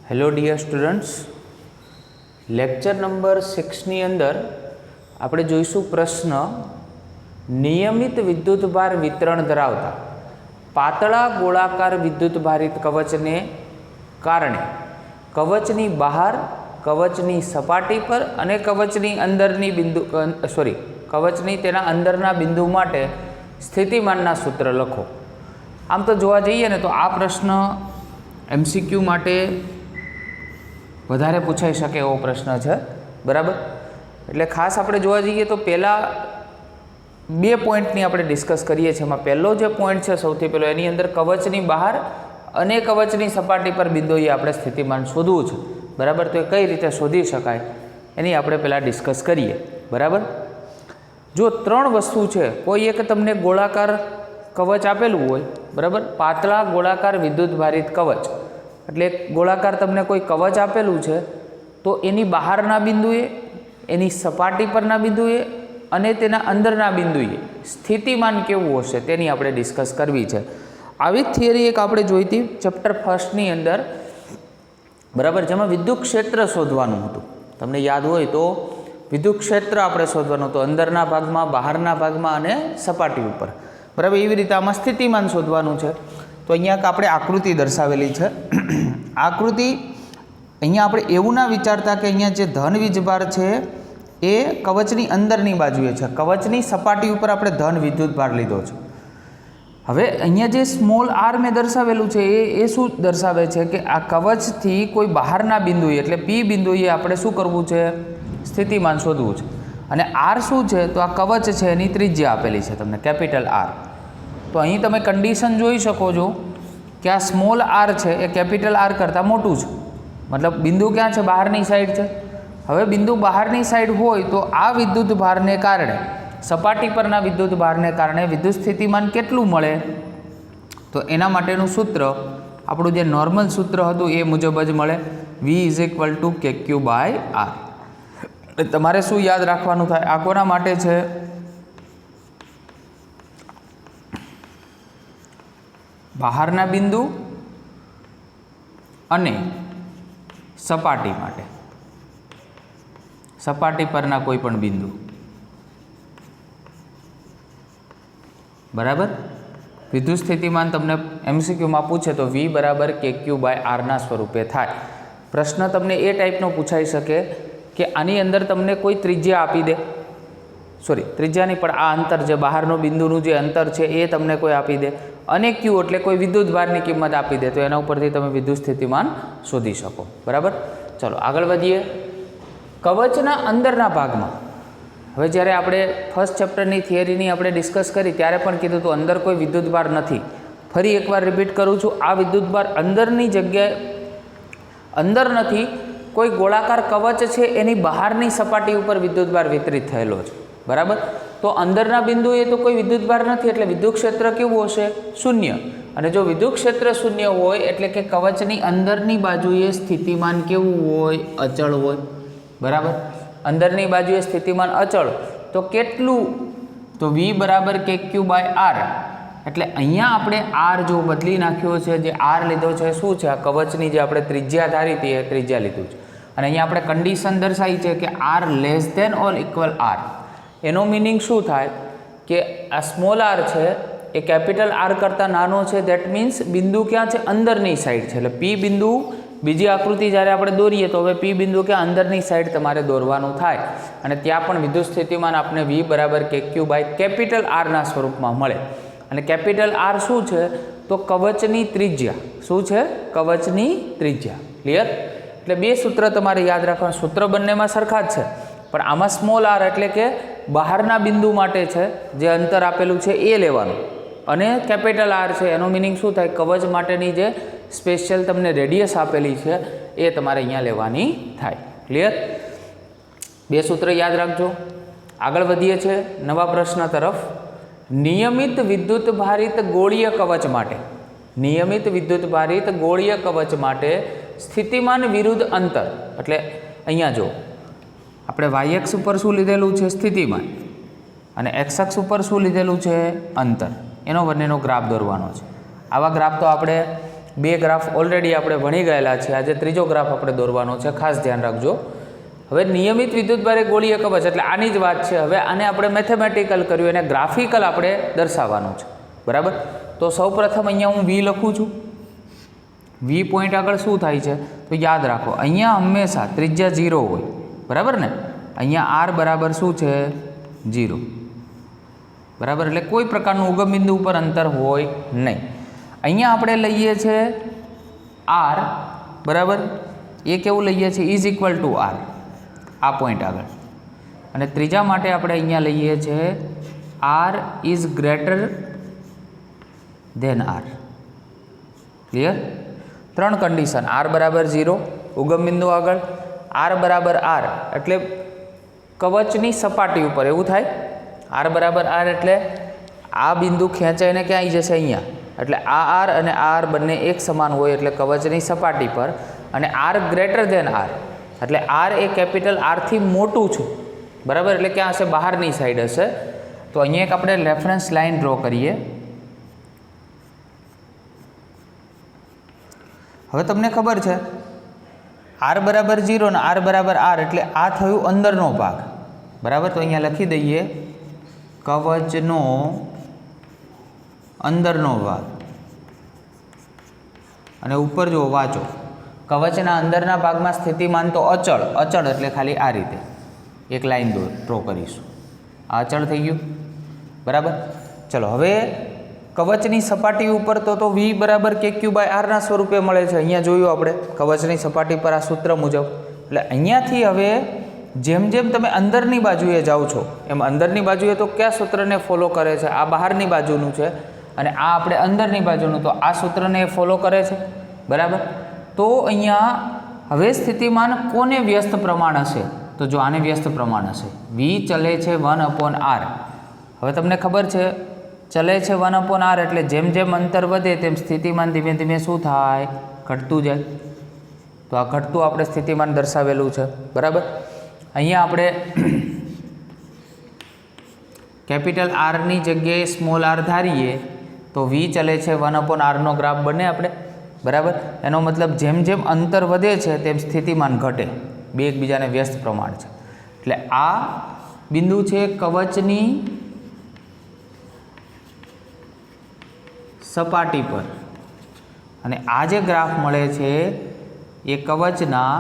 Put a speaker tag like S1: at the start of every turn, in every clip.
S1: Hello dear students, lecture number 6 ની અંદર આપણે જોઈશું પ્રશ્ન નિયમિત વિદ્યુતભાર વિતરણ ધરાવતા પાતળા ગોળાકાર વિદ્યુતભારિત કવચને કારણે કવચની બહાર, કવચની સપાટી પર અને કવચની અંદરની કવચની તેના અંદરના બિંદુ માટે સ્થિતિમાનના સૂત્ર લખો. આમ તો જોવા જઈએ ને તો આ પ્રશ્ન MCQ માટે વધારે પૂછાઈ શકે એવો પ્રશ્ન છે, બરાબર. એટલે ખાસ આપણે જોવા જઈએ તો પહેલાં 2 પોઈન્ટની આપણે ડિસ્કસ કરીએ છીએ. એમાં પહેલો જે પોઈન્ટ છે સૌથી પહેલો, એની અંદર કવચની બહાર અને કવચની સપાટી પર બિંદુએ આપણે સ્થિતિમાન શોધવું છે, બરાબર. તો એ કઈ રીતે શોધી શકાય એની આપણે પહેલાં ડિસ્કસ કરીએ, બરાબર. જો 3 વસ્તુ છે, કોઈ એક તમને ગોળાકાર કવચ આપેલું હોય, બરાબર, પાતળા ગોળાકાર વિદ્યુતભારિત કવચ, એટલે ગોળાકાર તમને કોઈ કવચ આપેલું છે તો એની બહારના બિંદુએ, એની સપાટી પરના બિંદુએ અને તેના અંદરના બિંદુએ સ્થિતિમાન કેવું હશે તેની આપણે ડિસ્કસ કરવી છે. આવી જ થિયરી એક આપણે જોઈ હતી ચેપ્ટર 1ની અંદર, બરાબર, જેમાં વિદ્યુત ક્ષેત્ર શોધવાનું હતું. તમને યાદ હોય તો વિદ્યુત ક્ષેત્ર આપણે શોધવાનું હતું અંદરના ભાગમાં, બહારના ભાગમાં અને સપાટી ઉપર, બરાબર. એવી રીતે આમાં સ્થિતિમાન શોધવાનું છે. તો અહીંયા આપણે આકૃતિ દર્શાવેલી છે. આકૃતિ અહીંયા આપણે એવું ના વિચારતા કે અહીંયા જે ધન વીજભાર છે એ કવચની અંદરની બાજુએ છે, કવચની સપાટી ઉપર આપણે ધન વિદ્યુતભાર લીધો છે. હવે અહીંયા જે સ્મોલ આર મેં દર્શાવેલું છે એ શું દર્શાવે છે કે આ કવચથી કોઈ બહારના બિંદુએ એટલે P બિંદુએ આપણે શું કરવું છે, સ્થિતિમાન શોધવું છે. અને આર શું છે તો આ કવચ છે એની ત્રિજ્યા આપેલી છે તમને, કેપિટલ આર. તો અહીં તમે કન્ડિશન જોઈ શકો છો કે આ સ્મોલ આર છે એ કેપિટલ આર કરતાં મોટું છે, મતલબ બિંદુ ક્યાં છે, બહારની સાઈડ છે. હવે બિંદુ બહારની સાઈડ હોય તો આ વિદ્યુત ભારને કારણે, સપાટી પરના વિદ્યુત ભારને કારણે વિદ્યુત સ્થિતિમાન કેટલું મળે, તો એના માટેનું સૂત્ર આપણું જે નોર્મલ સૂત્ર હતું એ મુજબ જ મળે, V = KQ/R. તમારે શું યાદ રાખવાનું થાય, આ કોના માટે છે, બહારના બિંદુ અને સપાટી માટે, સપાટી પરના કોઈ પણ બિંદુ, બરાબર. વિદ્યુત સ્થિતિમાન તમને MCQમાં પૂછે તો V = KQ/R ના સ્વરૂપે થાય. પ્રશ્ન તમને એ ટાઈપનો પૂછાઈ શકે કે આની અંદર તમને કોઈ ત્રિજ્યા આપી દે, ત્રિજ્યા નહીં પણ આ અંતર જે બહારનું બિંદુનું જે અંતર છે એ તમને કોઈ આપી દે, અને Q એટલે કોઈ વિદ્યુત ભારની કિંમત આપી દે, તો એના ઉપરથી તમે વિદ્યુત સ્થિતિમાન શોધી શકો, બરાબર. ચલો આગળ વધીએ. કવચના અંદરના ભાગમાં, હવે જ્યારે આપણે ફર્સ્ટ ચેપ્ટરની થિયરીની આપણે ડિસ્કસ કરી ત્યારે પણ કીધું હતું અંદર કોઈ વિદ્યુતભાર નથી. ફરી એકવાર રિપીટ કરું છું, આ વિદ્યુતભાર અંદરની જગ્યાએ અંદર નથી, કોઈ ગોળાકાર કવચ છે એની બહારની સપાટી ઉપર વિદ્યુતભાર વિતરિત થયેલો છે, બરાબર. તો અંદરના બિંદુએ તો કોઈ વિદ્યુતભાર નથી એટલે વિદ્યુત ક્ષેત્ર કેવું હશે, શૂન્ય. અને જો વિદ્યુત ક્ષેત્ર શૂન્ય હોય એટલે કે કવચની અંદરની બાજુએ સ્થિતિમાન કેવું હોય, અચળ હોય, બરાબર. અંદરની બાજુએ સ્થિતિમાન અચળ તો કેટલું, તો V = KQ/R. એટલે અહીંયા આપણે R જો બદલી નાખ્યો છે, જે R લીધો છે શું છે, આ કવચની જે આપણે ત્રિજ્યા ધારી હતી એ ત્રિજ્યા લીધું છે. અને અહીંયા આપણે કન્ડિશન દર્શાવી છે કે R <= R. એનો મિનિંગ શું થાય કે આ સ્મોલ આર છે એ કેપિટલ આર કરતાં નાનો છે, દેટ મીન્સ બિંદુ ક્યાં છે, અંદરની સાઈડ છે. એટલે P બિંદુ, બીજી આકૃતિ જ્યારે આપણે દોરીએ તો હવે P બિંદુ ક્યાં, અંદરની સાઈડ તમારે દોરવાનું થાય. અને ત્યાં પણ વિદ્યુત સ્થિતિમાન આપણે V = KQ/R ના સ્વરૂપમાં મળે. અને કેપિટલ આર શું છે તો કવચની ત્રિજ્યા, શું છે, કવચની ત્રિજ્યા. ક્લિયર. એટલે 2 સૂત્ર તમારે યાદ રાખવાના, સૂત્ર બંનેમાં સરખા જ છે પણ આમાં સ્મોલ આર એટલે કે બહારના બિંદુ માટે છે, જે અંતર આપેલું છે એ લેવાનું, અને કેપિટલ આર છે એનો મિનિંગ શું થાય, કવચ માટેની જે સ્પેશિયલ તમને રેડિયસ આપેલી છે એ તમારે અહીંયા લેવાની થાય. ક્લિયર. 2 સૂત્ર યાદ રાખજો. આગળ વધીએ છીએ નવા પ્રશ્ન તરફ. નિયમિત વિદ્યુત ભારિત ગોળીય કવચ માટે, નિયમિત વિદ્યુત ભારિત ગોળીય કવચ માટે સ્થિતિમાન વિરુદ્ધ અંતર, એટલે અહીંયા જો આપણે y અક્ષ ઉપર શું લીધેલું છે, સ્થિતિમાન, અને x અક્ષ ઉપર શું લીધેલું છે, અંતર. એનો બંનેનો ગ્રાફ દોરવાનો છે. આવા ગ્રાફ તો આપણે બે ગ્રાફ ઓલરેડી આપણે ભણી ગયેલા છે. આજે ત્રીજો ગ્રાફ આપણે દોરવાનો છે, ખાસ ધ્યાન રાખજો. હવે નિયમિત વિદ્યુતભારે ગોળીય કવચ એટલે આની જ વાત છે. હવે આને આપણે મેથેમેટિકલ કર્યું અને ગ્રાફિકલ આપણે દર્શાવવાનું છે, બરાબર. તો સૌપ્રથમ અહીંયા હું વી લખું છું. વી પોઈન્ટ આગળ શું થાય છે તો યાદ રાખો, અહીંયા હંમેશા ત્રિજ્યા 0 હોય, બરાબર ને. અહીંયા આર બરાબર શું છે 0, બરાબર. એટલે કોઈ પ્રકારનું ઉગમ બિંદુ ઉપર અંતર હોય નહીં. અહીંયા આપણે લઈએ છીએ આર, બરાબર. એ કેવું લઈએ છીએ ઇઝ ઇક્વલ ટુ આર, આ પોઈન્ટ આગળ. અને ત્રીજા માટે આપણે અહીંયા લઈએ છીએ R is greater than R. Clear? 3 condition. R બરાબર 0 ઉગમ બિંદુ આગળ, આર બરાબર આર એટલે કવચની સપાટી ઉપર, એવું થાય. આર બરાબર આર એટલે આ બિંદુ ખેંચાઈને ક્યાં આવી જશે અહીંયા, એટલે આ આર અને આ આર બંને એક સમાન હોય એટલે કવચની સપાટી પર. અને આર ગ્રેટર ધેન આર એટલે આર એ કેપિટલ આરથી મોટું છે, બરાબર. એટલે ક્યાં હશે, બહારની સાઈડ હશે. તો અહીંયા એક આપણે રેફરન્સ લાઇન ડ્રો કરીએ. હવે તમને ખબર છે આર બરાબર 0 ને આર બરાબર આર એટલે આ થયું અંદરનો ભાગ, બરાબર. તો અહીંયા લખી દઈએ કવચનો અંદરનો ભાગ. અને ઉપર જો વાંચો, કવચના અંદરના ભાગમાં સ્થિતિમાન તો અચળ, અચળ એટલે ખાલી આ રીતે એક લાઈન ડ્રો કરીશું. આ અચળ થઈ ગયું, બરાબર. ચલો હવે કવચની સપાટી ઉપર તો વી બરાબર કે ક્યુ બાય આરના સ્વરૂપે મળે છે. અહીંયા જોયું આપણે કવચની સપાટી પર આ સૂત્ર મુજબ. એટલે અહીંયાથી હવે જેમ જેમ તમે અંદરની બાજુએ જાઓ છો એમ અંદરની બાજુએ તો કયા સૂત્રને ફોલો કરે છે, આ બહારની બાજુનું છે. અને આ આપણે અંદરની બાજુનું, તો આ સૂત્રને ફોલો કરે છે, બરાબર. તો અહીંયા હવે સ્થિતિમાન કોને વ્યસ્ત પ્રમાણ હશે, તો જો આને વ્યસ્ત પ્રમાણ હશે. વી ચલે છે 1/r. હવે તમને ખબર છે ચલે છે 1/r એટલે જેમ જેમ અંતર વધે તેમ સ્થિતિમાન ધીમે ધીમે શું થાય, ઘટતું જાય. તો આ ઘટતું આપણે સ્થિતિમાન દર્શાવેલું છે, બરાબર. અહીંયા આપણે કેપિટલ આરની જગ્યાએ સ્મોલ આર ધારીએ તો વી ચલે છે 1/rનો ગ્રાફ બને આપણે, બરાબર. એનો મતલબ જેમ જેમ અંતર વધે છે તેમ સ્થિતિમાન ઘટે, બે એકબીજાને વ્યસ્ત પ્રમાણ છે. એટલે આ બિંદુ છે કવચની સપાટી પર, અને આ જે ગ્રાફ મળે છે એ કવચના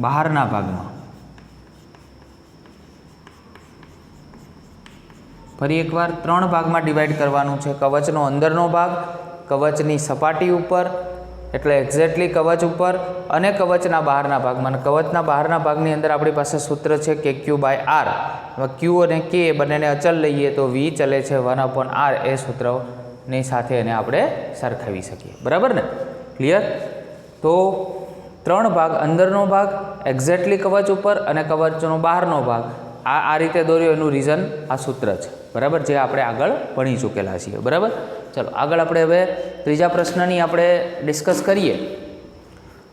S1: બહારના ભાગમાં. ફરી એકવાર 3 ભાગમાં ડિવાઈડ કરવાનું છે. કવચનો અંદરનો ભાગ, કવચની સપાટી ઉપર એટલે એક્ઝેક્ટલી કવચ ઉપર, અને કવચના બહારના ભાગમાં. અને કવચના બહારના ભાગની અંદર આપણી પાસે સૂત્ર છે કે ક્યુ બાય આર. હવે ક્યુ અને કે બંનેને અચલ લઈએ તો વી ચલે છે 1/r એ સૂત્રની સાથે એને આપણે સરખાવી શકીએ, બરાબર ને. ક્લિયર? તો 3 ભાગ, અંદરનો ભાગ એક્ઝેક્ટલી કવચ ઉપર અને કવચનો બહારનો ભાગ, આ રીતે દોર્યો. એનું રીઝન આ સૂત્ર છે, બરાબર, જે આપણે આગળ ભણી ચૂકેલા છીએ, બરાબર. ચલો આગળ આપણે હવે ત્રીજા પ્રશ્નની આપણે ડિસ્કસ કરીએ.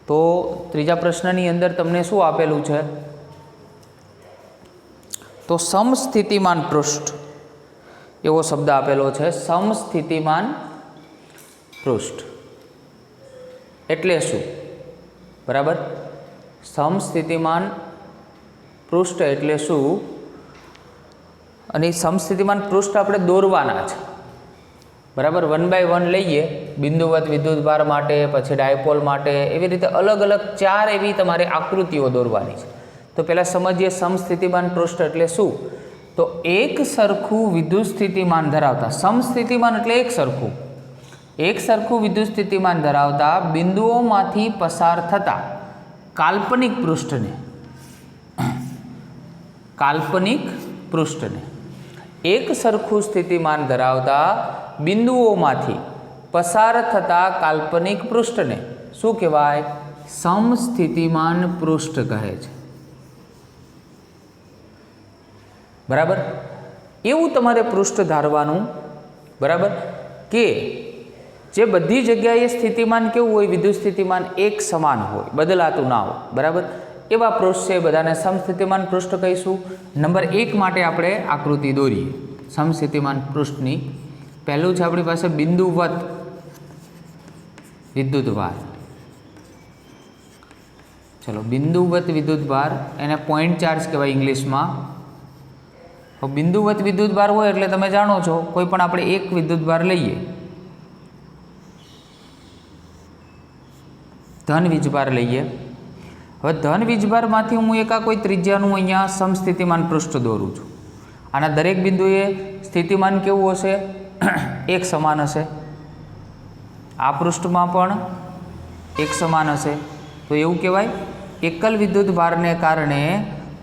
S1: તો ત્રીજા પ્રશ્નની અંદર તમને શું આપેલું છે, તો સમસ્થિતિમાન પૃષ્ઠ એવો શબ્દ આપેલો છે. સમસ્થિતિમાન પૃષ્ઠ એટલે શું, બરાબર. સમસ્થિતિમાન પૃષ્ઠ એટલે શું, અને સમસ્થિતિમાન પૃષ્ઠ આપણે દોરવાના છે, બરાબર. 1 by 1 લઈએ, બિંદુવત વિદ્યુતભાર માટે, પછી ડાયપોલ માટે, એવી રીતે અલગ અલગ 4 એવી તમારે આકૃતિઓ દોરવાની છે. તો પહેલાં સમજીએ સમસ્થિતિમાન પૃષ્ઠ એટલે શું. તો એક સરખું વિદ્યુત સ્થિતિમાન ધરાવતા, સમસ્થિતિમાન એટલે એક સરખું વિદ્યુત સ્થિતિમાન ધરાવતા બિંદુઓમાંથી પસાર થતા કાલ્પનિક પૃષ્ઠને એક સરખું સ્થિતિમાન ધરાવતા બિંદુઓમાંથી પસાર થતા કાલ્પનિક પૃષ્ઠને શું કહેવાય, સમસ્થિતિમાન પૃષ્ઠ કહે છે, બરાબર. એવું તમારે પૃષ્ઠ ધારવાનું, બરાબર, કે જે બધી જગ્યાએ સ્થિતિમાન કેવું હોય, વિદ્યુત સ્થિતિમાન એક સમાન હોય, બદલાતું ના હોય, બરાબર. એવા પૃષ્ઠ છે, બધાને સમસ્થિતિમાન પૃષ્ઠ કહીશું. નંબર 1 માટે આપણે આકૃતિ દોરીએ સમસ્થિતિમાન પૃષ્ઠની. પહેલું છે આપણી પાસે બિંદુવત વિદ્યુતભાર. ચલો, બિંદુવત વિદ્યુતભાર એને પોઈન્ટ ચાર્જ કહેવાય ઇંગ્લિશમાં. તો બિંદુવત વિદ્યુતભાર હોય એટલે તમે જાણો છો, કોઈ પણ આપણે એક વિદ્યુતભાર લઈએ, ધન વીજભાર લઈએ. હવે ધન વીજભારમાંથી હું એકા કોઈ ત્રિજ્યાનું અહીંયા સમસ્થિતિમાન પૃષ્ઠ દોરું છું. આના દરેક બિંદુએ સ્થિતિમાન કેવું હશે? એક સમાન હશે. આ પૃષ્ઠમાં પણ એક સમાન હશે. તો એવું કહેવાય એકલ વિદ્યુતભારને કારણે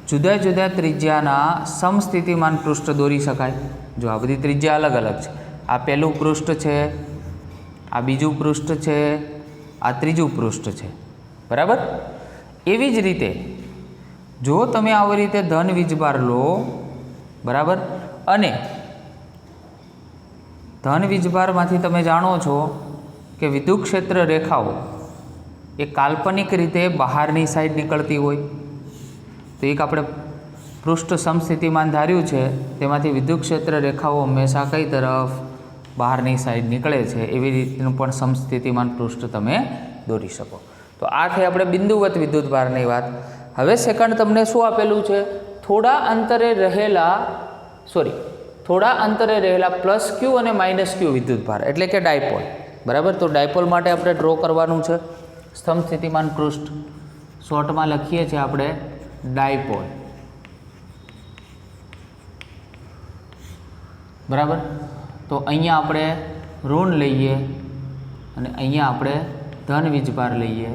S1: જુદા જુદા ત્રિજ્યાના સમસ્થિતિમાન પૃષ્ઠ દોરી શકાય. જો આ બધી ત્રિજ્યા અલગ અલગ છે. આ પહેલું પૃષ્ઠ છે, આ બીજું પૃષ્ઠ છે, આ ત્રીજું પૃષ્ઠ છે, બરાબર. એવી જ રીતે જો તમે આવી રીતે ધન વીજભાર લો, બરાબર, અને ધન વીજભારમાંથી તમે જાણો છો કે વિદ્યુત ક્ષેત્ર રેખાઓ એ કાલ્પનિક રીતે બહારની સાઈડ નીકળતી હોય. તો એક આપણે પૃષ્ઠ સમસ્થિતિમાન ધાર્યું છે, તેમાંથી વિદ્યુત ક્ષેત્ર રેખાઓ હંમેશા કઈ તરફ? બહારની સાઈડ નીકળે છે. એવી રીતનું પણ સમસ્થિતિમાન પૃષ્ઠ તમે દોરી શકો. તો આ થઈ આપણે બિંદુવત વિદ્યુતભારની વાત. હવે સેકન્ડ તમને શું આપેલું છે? થોડા અંતરે રહેલા પ્લસ ક્યુ અને માઇનસ ક્યુ વિદ્યુતભાર, એટલે કે ડાયપોલ, બરાબર. તો ડાયપોલ માટે આપણે ડ્રો કરવાનું છે સમસ્થિતિમાન પૃષ્ઠ. શોર્ટમાં લખીએ છીએ આપણે ડાયપોલ, બરાબર. તો અહીંયા આપણે ઋણ લઈએ અને અહીંયા આપણે ધન વીજભાર લઈએ.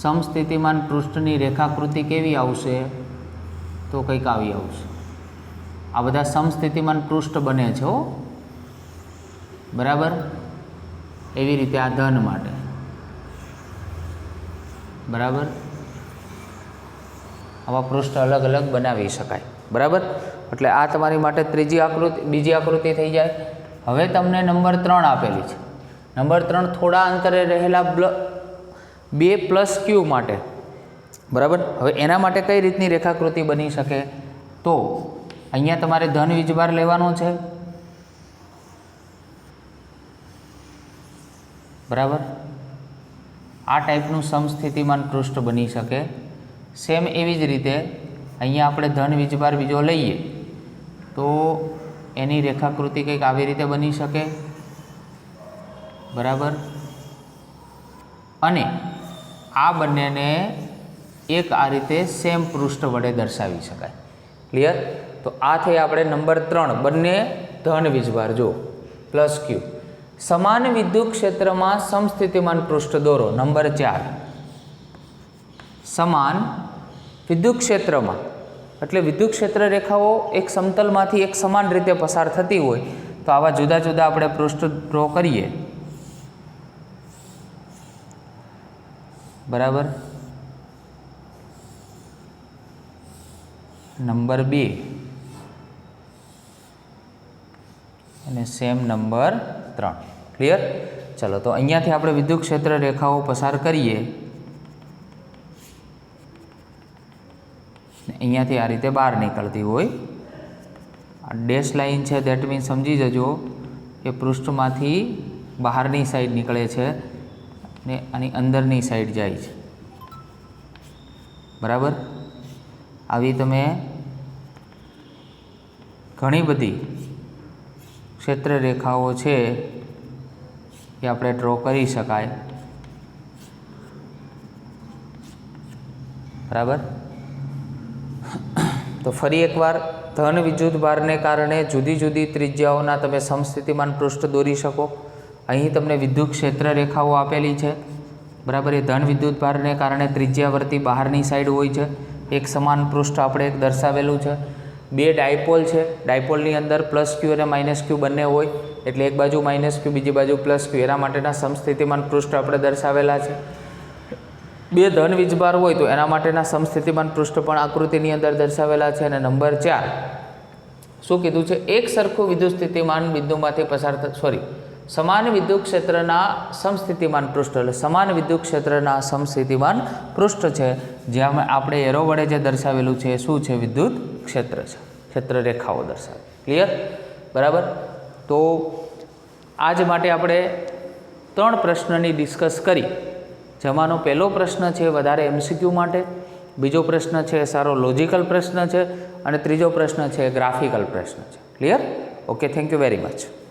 S1: સમસ્થિતિમાન પૃષ્ઠની રેખાકૃતિ કેવી આવશે? તો કંઈક આવી આવશે. આ બધા સમસ્થિતિમાન પૃષ્ઠ બને છે, બરાબર. એવી રીતે આ ધન માટે, બરાબર, આવા પૃષ્ઠ અલગ અલગ બનાવી શકાય, બરાબર. એટલે આ તમારી માટે બીજી આકૃતિ થઈ જાય. હવે તમને નંબર 3 આપેલી છે. નંબર 3 થોડા અંતરે રહેલા 2 પ્લસ ક્યુ માટે, બરાબર. હવે એના માટે કઈ રીતની રેખાકૃતિ બની શકે? તો અહીંયા તમારે ધન વીજભાર લેવાનો છે, બરાબર. આ ટાઈપનું સમસ્થિતિમાન પૃષ્ઠ બની શકે. સેમ એવી જ રીતે અહીંયા આપણે ધન વીજભાર બીજો લઈએ તો એની રેખાકૃતિ કંઈક આવી રીતે બની શકે, બરાબર. અને આ બંનેને એક આ રીતે સેમ પૃષ્ઠ વડે દર્શાવી શકાય. ક્લિયર? તો આ થઈ આપણે નંબર 3, બંને ધન વીજભાર. જો પ્લસ ક્યુ. સમાન વિદ્યુત ક્ષેત્રમાં સમસ્થિતિમાન પૃષ્ઠ દોરો. નંબર 4, સમાન વિદ્યુત ક્ષેત્રમાં, એટલે વિદ્યુત ક્ષેત્ર રેખાઓ એક સમતલમાંથી એક સમાન રીતે પસાર થતી હોય તો આવા જુદા જુદા આપણે પૃષ્ઠ ડ્રો કરીએ, બરાબર. નંબર 2 અને સેમ નંબર 3. ક્લિયર? ચલો, તો અહીંયાથી આપણે વિદ્યુત ક્ષેત્ર રેખાઓ પસાર કરીએ. અહીંયાથી આ રીતે બહાર નીકળતી હોય. આ ડેશ લાઇન છે, દેટ મીન સમજી જજો કે પૃષ્ઠમાંથી બહારની સાઈડ નીકળે છે ને આની અંદરની સાઈડ જાય છે, બરાબર. આવી તમે ઘણી બધી ક્ષેત્ર રેખાઓ છે એ આપણે ડ્રો કરી શકાય, બરાબર. તો ફરી એકવાર ધન વિદ્યુતભારને કારણે જુદી જુદી ત્રિજ્યાઓના તમે સમસ્થિતિમાન પૃષ્ઠ દોરી શકો. અહીં તમને વિદ્યુત ક્ષેત્ર રેખાઓ આપેલી છે, બરાબર. એ ધન વિદ્યુતભારને કારણે ત્રિજ્યાવર્તી બહારની સાઈડ હોય છે. એક સમાન પૃષ્ઠ આપણે એક દર્શાવેલું છે. 2 ડાયપોલ છે, ડાયપોલની અંદર પ્લસ ક્યુ અને માઇનસ ક્યુ બંને હોય, એટલે એક બાજુ માઇનસ ક્યુ, બીજી બાજુ પ્લસ ક્યુ. એના માટેના સમસ્થિતિમાન પૃષ્ઠ આપણે દર્શાવેલા છે. 2 ધન વીજભાર હોય તો એના માટેના સમસ્થિતિમાન પૃષ્ઠ પણ આકૃતિની અંદર દર્શાવેલા છે. અને નંબર 4 શું કીધું છે? એક સરખું વિદ્યુત સ્થિતિમાન બિંદુમાંથી પસાર સમાન વિદ્યુત ક્ષેત્રના સમસ્થિતિમાન પૃષ્ઠ, એટલે સમાન વિદ્યુત ક્ષેત્રના સમસ્થિતિમાન પૃષ્ઠ છે, જ્યાં આપણે એરો વડે જે દર્શાવેલું છે એ શું છે? વિદ્યુત ક્ષેત્ર છે, ક્ષેત્ર રેખાઓ દર્શાવે. ક્લિયર? બરાબર. તો આજ માટે આપણે 3 પ્રશ્નની ડિસ્કસ કરી, જેમાંનો પહેલો પ્રશ્ન છે વધારે MCQ માટે, બીજો પ્રશ્ન છે સારો લોજિકલ પ્રશ્ન છે અને ત્રીજો પ્રશ્ન છે ગ્રાફિકલ પ્રશ્ન છે. Clear? Okay, thank you very much.